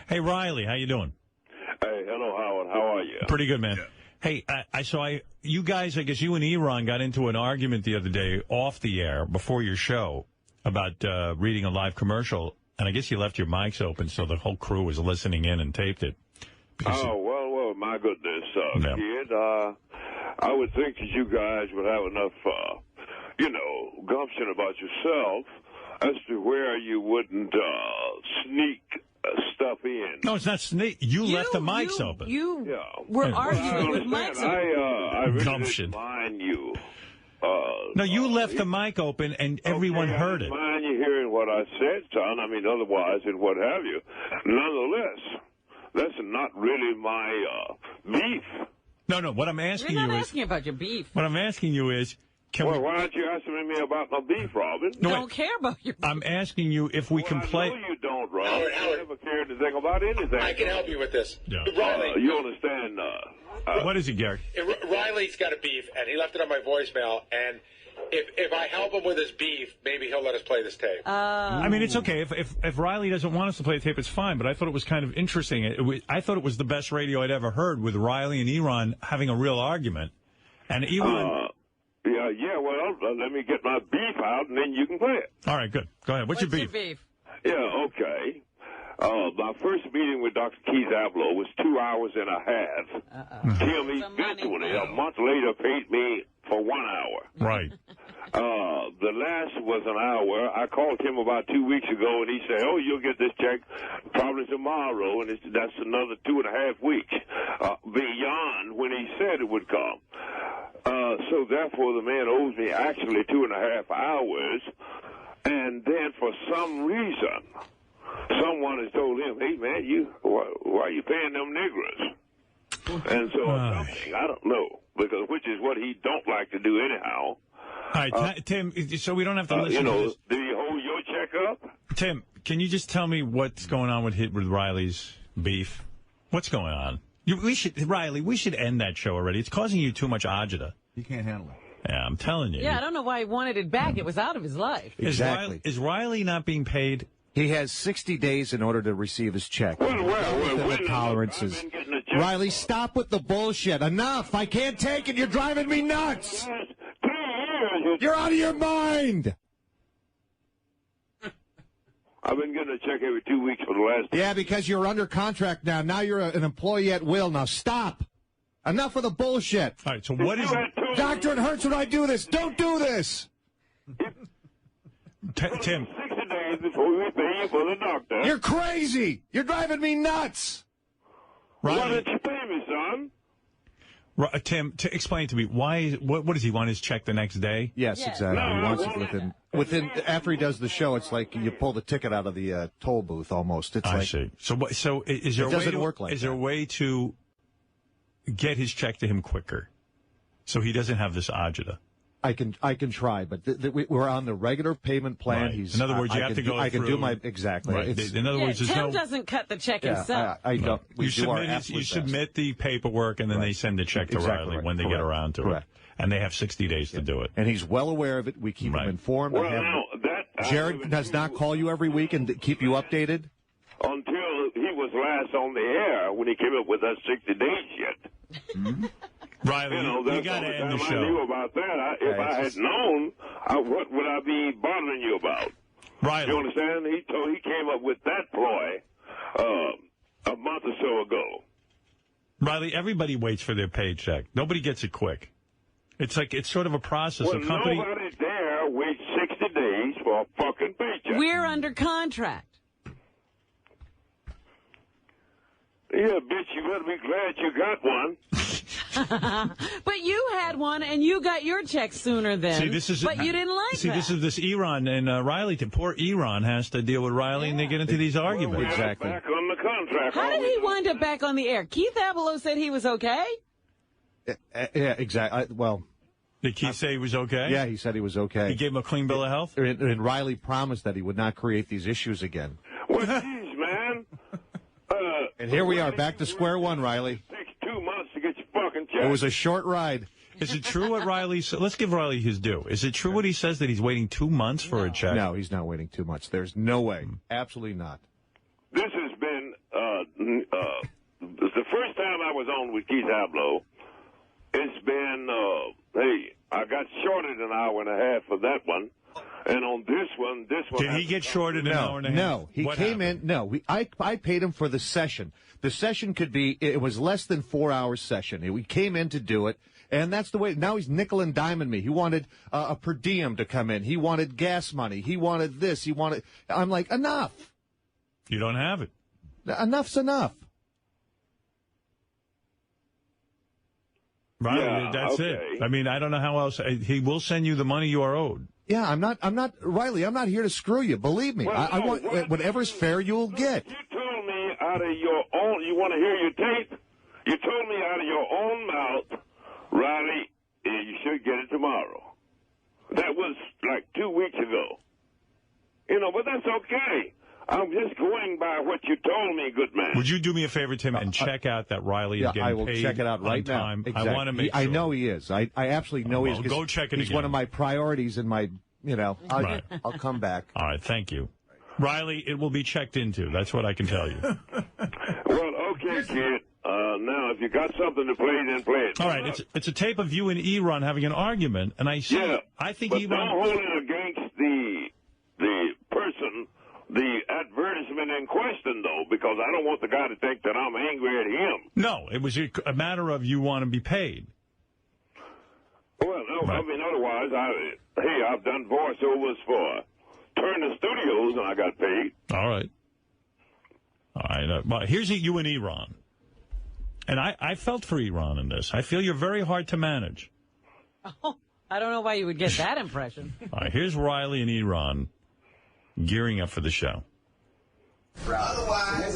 Hey, Riley, how you doing? Hey, hello, Howard. How are you? Pretty good, man. Yeah. Hey, you guys, I guess you and Eron got into an argument the other day off the air before your show about reading a live commercial, and I guess you left your mics open so the whole crew was listening in and taped it. Well, my goodness, kid. I would think that you guys would have enough, gumption about yourself as to where you wouldn't sneak stuff in. No, it's not sneak. You left the mics open. You were arguing with mics open. I really Gumption. didn't mind you. No, you left the mic open and everyone heard it. I didn't mind you hearing what I said, son. I mean, otherwise and what have you. Nonetheless, that's not really my beef. No, what I'm asking you is... You're not asking about your beef. What I'm asking you is... why aren't you asking me about my beef, Robin? No, don't care about your beef. I'm asking you if we can play... I know you don't, Robin. I never cared anything about anything. I can help you with this. Yeah. Riley. You understand... what is it, Gary? Riley's got a beef, and he left it on my voicemail, and if I help him with his beef, maybe he'll let us play this tape. I mean, it's okay. If Riley doesn't want us to play the tape, it's fine, but I thought it was kind of interesting. I thought it was the best radio I'd ever heard, with Riley and Eron having a real argument. And Eron... well, let me get my beef out, and then you can play it. All right, good. Go ahead. What's your beef? Yeah, okay. My first meeting with Dr. Keith Abloh was 2 hours and a half. Tim eventually, a month later, paid me for 1 hour. Right. The last was an hour. I called him about 2 weeks ago, and he said, you'll get this check probably tomorrow, and that's another 2.5 weeks beyond when he said it would come. So therefore, the man owes me actually 2.5 hours, and then for some reason, someone has told him, hey, man, why are you paying them niggers? And so something, I don't know, which is what he don't like to do anyhow. All right, Tim, so we don't have to listen to this. Do you hold your check up? Tim, can you just tell me what's going on with Riley's beef? What's going on? Riley, we should end that show already. It's causing you too much agita. He can't handle it. Yeah, I'm telling you. Yeah, I don't know why he wanted it back. It was out of his life. Exactly. Is Riley not being paid? He has 60 days in order to receive his check. Well, tolerances. Riley, stop with the bullshit. Enough. I can't take it. You're driving me nuts. 3 years. You're out of your mind. I've been getting a check every 2 weeks for the last... Yeah, because you're under contract now. Now you're an employee at will. Now stop. Enough of the bullshit. All right, so what is... Doctor, it hurts when I do this. Don't do this. Tim. 60 days before we pay you for the doctor. You're crazy. You're driving me nuts. Why didn't you pay me, son? Tim, explain to me, what does he want his check the next day? Yes, exactly. No, he wants it within after he does the show. It's like you pull the ticket out of the toll booth almost. It's I see. So is there is there a way to get his check to him quicker so he doesn't have this agita? I can try, but we're on the regular payment plan. Right. In other words, you have to go I can through. do my exactly. Right. In other words, Tim doesn't cut the check himself. I don't. You submit the paperwork, and then they send the check to Riley when they get around to it. And they have 60 days to do it. And he's well aware of it. We keep him informed. Jared does not call you every week and keep you updated? Until he was last on the air when he came up with that 60 days yet. Mm-hmm. Riley, you got to end the show. I knew about that. If I had known, what would I be bothering you about? Riley. You understand? He came up with that ploy a month or so ago. Riley, everybody waits for their paycheck. Nobody gets it quick. It's sort of a process. Well, nobody there waits 60 days for a fucking paycheck. We're under contract. Yeah, bitch, you better be glad you got one. But you had one, and you got your check sooner than. But you didn't like that. This is this Eron and Riley. Poor Eron has to deal with Riley, and they get into these arguments. Exactly. Back on the contract. How did he wind up back on the air? Keith Abloh said he was okay? Yeah, exactly. Did Keith say he was okay? Yeah, he said he was okay. He gave him a clean bill of health? And Riley promised that he would not create these issues again. Well, geez, man. And here we are, back to square one, Riley. It takes 2 months to get your fucking check. It was a short ride. Is it true what Riley said? Let's give Riley his due. Is it true what he says that he's waiting 2 months for a check? No, he's not waiting 2 months. There's no way. Absolutely not. This has been was on with Keith Abloh. It's been, hey, I got shorted an hour and a half for that one. And on this one... Did he get shorted an hour and a half? No, he came in... No, I paid him for the session. The session could be... It was less than 4 hours session. We came in to do it, and that's the way... Now he's nickel and diming me. He wanted a per diem to come in. He wanted gas money. He wanted this. He wanted... I'm like, enough. You don't have it. Enough's enough. Right, yeah, that's it. I mean, I don't know how else. He will send you the money you are owed. Yeah, I'm not, Riley, I'm not here to screw you. Believe me. I want whatever's fair you'll get. You told me out of your own, you want to hear your tape? You told me out of your own mouth, Riley, you should get it tomorrow. That was like 2 weeks ago. You know, but that's okay. I'm just going by what you told me, good man. Would you do me a favor, Tim, and check out that Riley is getting paid? I will check it out right now. Exactly. I want to make sure. I know he is. I absolutely know he is. Go check it He's again. one of my priorities in my, Right. I'll come back. All right, thank you. Riley, it will be checked into. That's what I can tell you. Well, okay, kid. Now, if you got something to play, then play it. All right, it's a tape of you and Eron having an argument, and I see. Yeah, I think but Eron. Don't hold it against the person. The advertisement in question, though, because I don't want the guy to think that I'm angry at him. No, it was a matter of you want to be paid. Well, no, right. I mean, otherwise, I've done voiceovers for Turner Studios, and I got paid. All right. All right. Well, here's you and Eron. And I felt for Eron in this. I feel you're very hard to manage. Oh, I don't know why you would get that impression. All right, here's Riley and Eron gearing up for the show. Otherwise,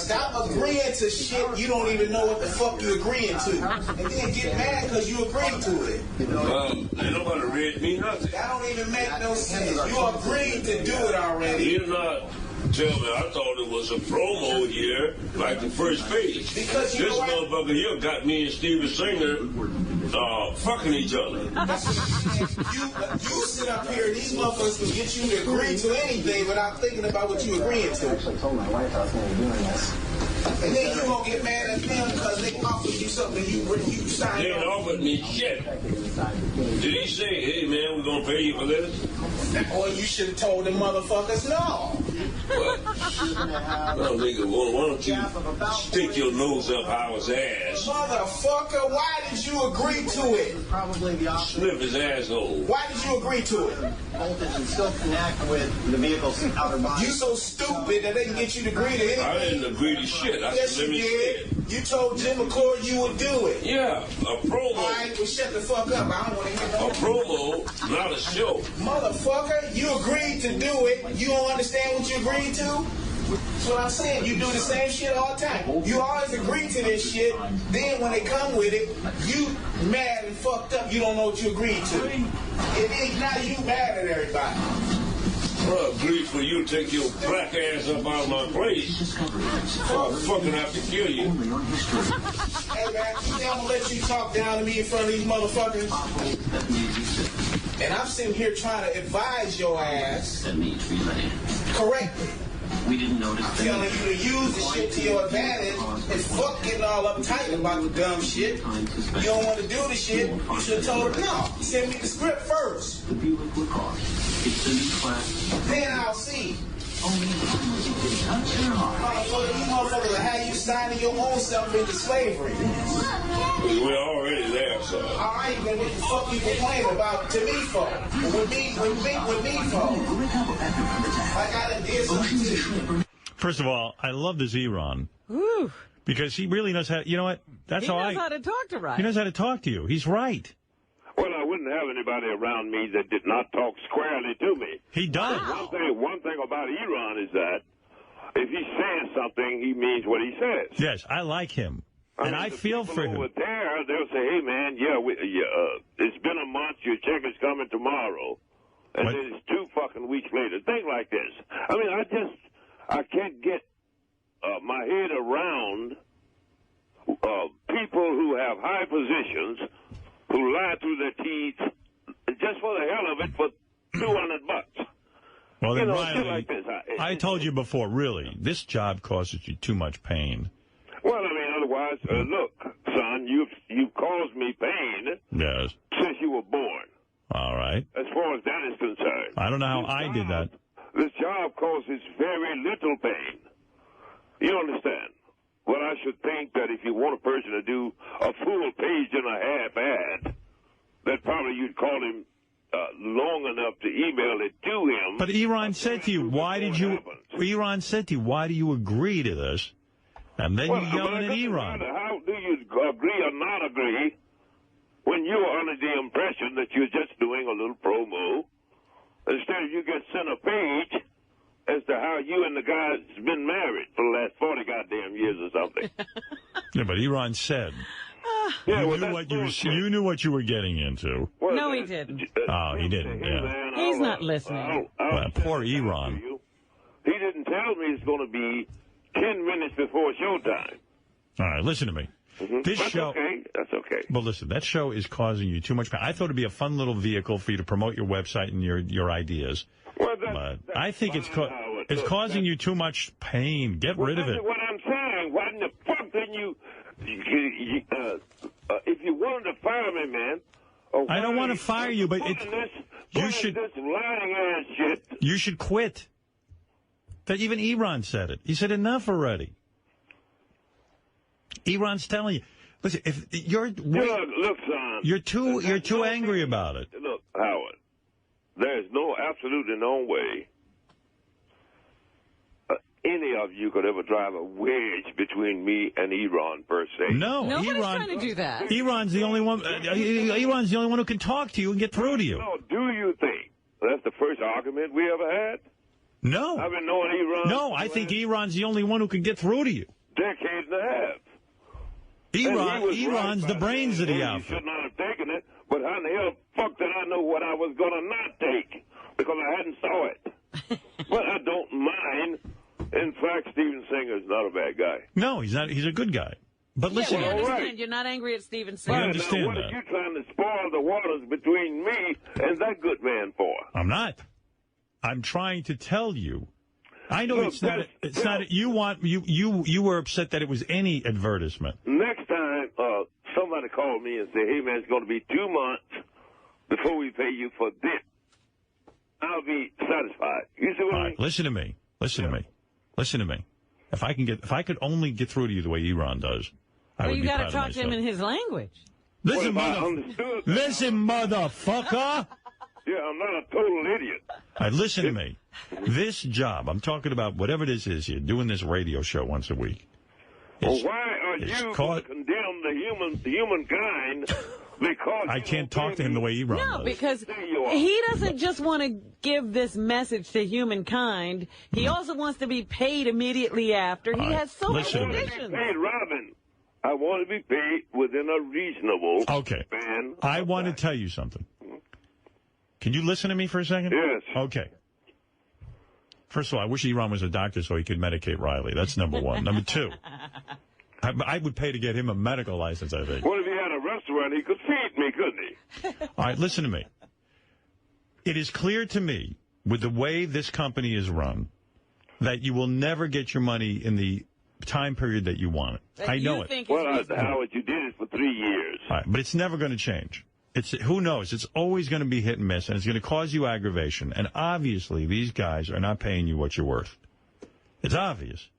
stop agreeing to shit you don't even know what the fuck you're agreeing to. And then get mad because you agreed to it. Well, ain't nobody read me nothing. That don't even make no sense. You agreed to do it already. You're not... Tell me, I thought it was a promo here, like the first page. Because this motherfucker here got me and Steven Singer fucking each other. You sit up here and these motherfuckers can get you to agree to anything without thinking about what you agreeing to. I actually told my wife I was going to be doing this. And then you gonna get mad at them because they offered you something you signed. They offered me shit. Did he say, hey man, we're gonna pay you for this? Or you should have told them motherfuckers no. What? Well, nigga, why don't you stick your nose up Howard's ass? Motherfucker, why did you agree to it? Probably the opposite. Sniff his asshole. Why did you agree to it? Voltage and still connect with the vehicle's outer body. You so stupid that they can get you to agree to anything. I didn't agree to shit. Yes, you did. You told Jim McClure you would do it. Yeah, a promo. All right, well, shut the fuck up. I don't want to hear no. A promo, not a show. Motherfucker, you agreed to do it. You don't understand what you agreed to? That's what I'm saying. You do the same shit all the time. You always agree to this shit. Then when they come with it, you mad and fucked up. You don't know what you agreed to. And then now you mad at everybody. Well, agree for you to take your black ass up out of my place. I'll fucking have to kill you. Hey, man, you think I'm gonna let you talk down to me in front of these motherfuckers? And I'm sitting here trying to advise your ass correctly. We didn't notice I'm telling you to use the shit to your advantage and fuck getting all uptight about the dumb shit. You don't want to do the shit, you should have told her, no, send me the script first. The Buick LaCrosse. It's the new class. Then I'll see. Only Motherfucker, you motherfuckers will have you signing your own self into slavery. We're already there, sir. All right, then what the fuck you complaining about to me for? With me for? Like I done did something to you. First of all, I love this Eron. Ooh. Because he really knows how, you know what? That's he knows how to talk to Riley. He knows how to talk to you. He's right. Well, I wouldn't have anybody around me that did not talk squarely to me. He does. Wow. One thing about Eron is that if he says something, he means what he says. Yes, I like him. And I feel for him. Over there, they'll say, hey, man, it's been a month, your check is coming tomorrow. And then it's 2 fucking weeks later. Things like this. I mean, I can't get my head around people who have high positions who lie through their teeth just for the hell of it for $200. Well, then, Riley, like this. I told you before, really, this job causes you too much pain. Well, I mean, otherwise, look, son, you've caused me pain. Yes. Since you were born. All right. As far as that is concerned. I don't know how I did that. This job causes very little pain. You understand? Well, I should think that if you want a person to do a full page and a half ad, that probably you'd call him long enough to email it to him. But Iran said to you, Iran said to you, why do you agree to this? And then you yelling at Iran. How do you agree or not agree when you're under the impression that you're just doing a little promo? Instead of you get sent a page as to how you and the guy's been married for the last 40 goddamn years or something. Yeah, but Iran said you knew what you were getting into. Well, no, he didn't. Oh, he didn't. Yeah. He's not listening. Well, poor Iran. He didn't tell me it's going to be 10 minutes before showtime. All right, listen to me. This show, That's okay. Well, listen, that show is causing you too much pain. I thought it'd be a fun little vehicle for you to promote your website and your ideas. Well, but I think it's causing you too much pain. Get rid of it. What I'm saying, why in the fuck didn't you if you wanted to fire me, man. I don't want to fire you, but you should. This lying ass shit. You should quit. That even Iran said it. He said enough already. Iran's telling you. Listen, if look, son. You're too angry about it. Look, Howard. There's absolutely no way any of you could ever drive a wedge between me and Iran, per se. No, nobody's trying to do that. Iran's the only one. Iran's the only one who can talk to you and get through to you. No, do you think that's the first argument we ever had? No. I've been knowing Iran. No, I think Iran's the only one who can get through to you. Decades and a half. Iran's the brains of the outfit. You should not have taken it, but how in the hell fuck did I know what I was going to not take? Because I hadn't saw it. But I don't mind. In fact, Steven Singer's not a bad guy. No, he's not. He's a good guy. But listen, we understand. You're not angry at Steven Singer. I understand what that. What are you trying to spoil the waters between me and that good man for? I'm not. I'm trying to tell you. I know it's not. You were upset that it was any advertisement. Next time, somebody called me and said, "Hey man, it's going to be 2 months before we pay you for this." I'll be satisfied. You see what I mean? Listen to me. Listen to me. Listen to me. If I could only get through to you the way Iran does, I would be proud of myself. You got to talk to him in his language. Listen, motherfucker. Yeah, I'm not a total idiot. All right, listen to me. This job, I'm talking about whatever this is, you're doing this radio show once a week. Well, why are you going to condemn the humankind? Because I can't talk to him the way Iran does. No, because he doesn't just want to give this message to humankind. He also wants to be paid immediately after. He has so many conditions. Hey, Robin, I want to be paid within a reasonable span. I want to tell you something. Can you listen to me for a second? Yes. Okay. First of all, I wish Iran was a doctor so he could medicate Riley. That's number one. Number two, I would pay to get him a medical license, I think. Well, if he had a restaurant, he could feed me, couldn't he? All right, listen to me. It is clear to me, with the way this company is run, that you will never get your money in the time period that you want it. I know it. Well, Howard, you did it for 3 years. All right, but it's never going to change. Who knows? It's always going to be hit and miss, and it's going to cause you aggravation. And obviously, these guys are not paying you what you're worth. It's obvious.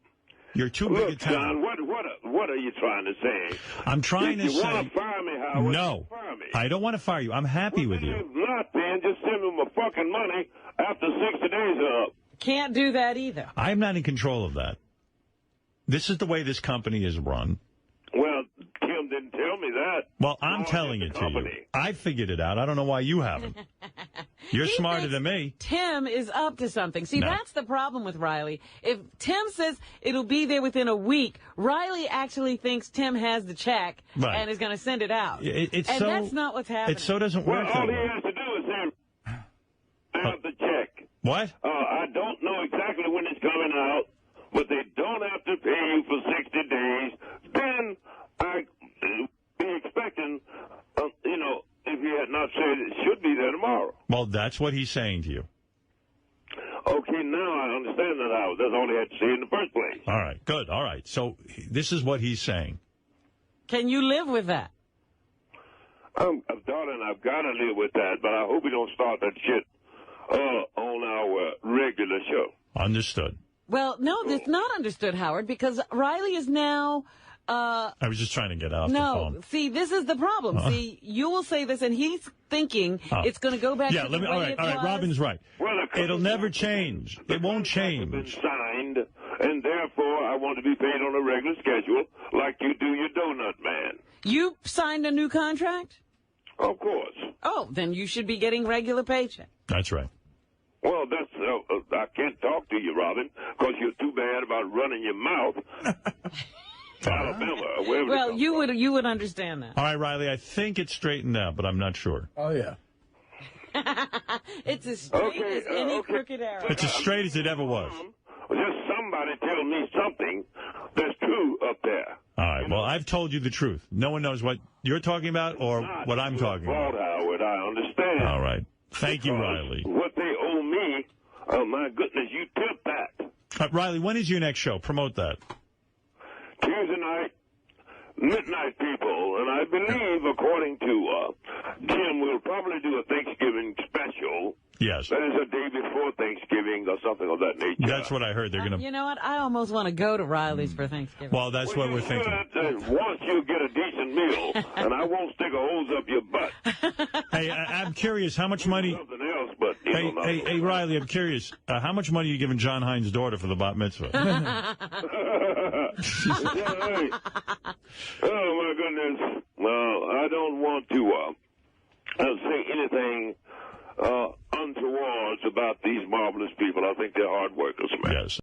You're too big a talent. John, what are you trying to say? I'm trying to say... You want to fire me, Howard? No, fire me. I don't want to fire you. I'm happy with you. If not, then just send me my fucking money after 60 days are up. Can't do that either. I'm not in control of that. This is the way this company is run. Well, Tim didn't tell me that. Well, I'm telling it to you. I figured it out. I don't know why you haven't. You're smarter than me. Tim is up to something. See, that's the problem with Riley. If Tim says it'll be there within a week, Riley actually thinks Tim has the check and is going to send it out. That's not what's happening. It so doesn't work that way. All he has to do is say, I have the check. What? I don't know exactly when it's coming out, but they don't have to pay you for 60 days. Then I be expecting, if he had not said it should be there tomorrow. Well, that's what he's saying to you. Okay, now I understand that, Howard. That's all he had to say in the first place. All right, good. All right. So this is what he's saying. Can you live with that? Darling, I've got to live with that, but I hope we don't start that shit on our regular show. Understood. Well, no, it's not understood, Howard, because Riley is now... I was just trying to get off the phone. No, see, this is the problem. See, you will say this, and he's thinking it's going to go back to the way all right, Robin's right. Well, it'll never change. It won't change. Been signed, and therefore I want to be paid on a regular schedule like you do your donut man. You signed a new contract? Of course. Oh, then you should be getting regular paycheck. That's right. Well, that's I can't talk to you, Robin, because you're too bad about running your mouth. Alabama, well, you would understand that. All right, Riley, I think it's straightened out, but I'm not sure. Oh, yeah. It's as straight as any crooked arrow. It's as straight as it ever was. Just somebody tell me something that's true up there. All right, well, I've told you the truth. No one knows what you're talking about or what I'm talking about. Howard, I understand. All right. Thank you, Riley. What they owe me, oh, my goodness, you tip that. Riley, when is your next show? Promote that. Tuesday night, midnight, people, and I believe, according to Jim, we'll probably do a Thanksgiving special. Yes. That is a day before Thanksgiving or something of that nature. That's what I heard. They're going to. You know what? I almost want to go to Riley's for Thanksgiving. Well, that's what we're thinking. Once you get a decent meal, and I won't stick a hose up your butt. Hey, I'm curious, how much money? Something else, but hey, Riley, I'm curious. How much money are you giving John Hines' daughter for the bat mitzvah? Oh my goodness! Well, I don't want to say anything untowards about these marvelous people. I think they're hard workers, man. Yes.